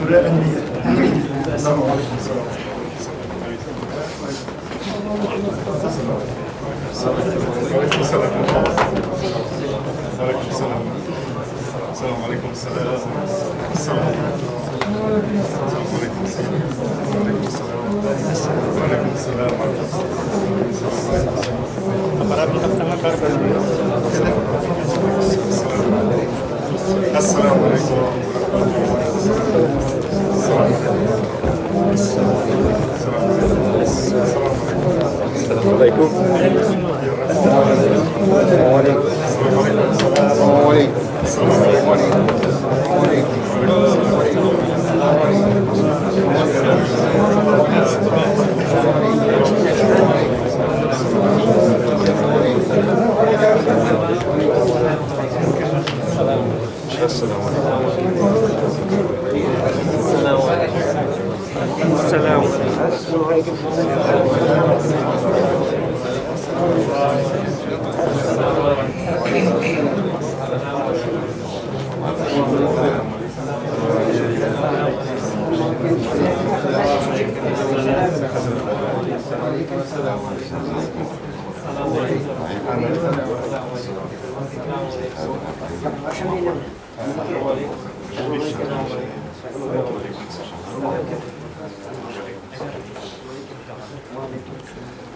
هؤلاء النية. السلام عليكم. وعليكم السلام. وعليكم السلام. السلام عليكم. السلام. السلام عليكم. وعليكم السلام. السلام عليكم.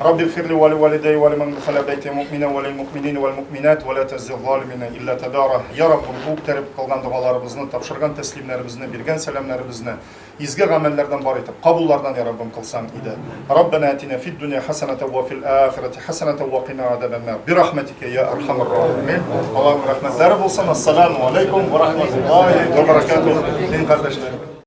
رب اغفر لي ولوالدي ولمن دخل بيتي مؤمنا وللمؤمنين والمؤمنات ولا تزغ الظالمين إلا تداره. Ya Rabbim, bu terip kılgan dualarımızı, tapşırgan teslimlerimizni, birgen selamlarımızını, izge amellerden bar etip, kabullardan ya Rabbim kılsan idi. Rabbena atina fid dunya hasenete ve fil ahireti hasenete ve qina azabennar. Bir rahmetike ya erhamer rahimin. Allah'ın rahmetleri bulsun. Esselamu aleyküm ve rahmetullahi ve berekatuhu. Din kardeşlerim.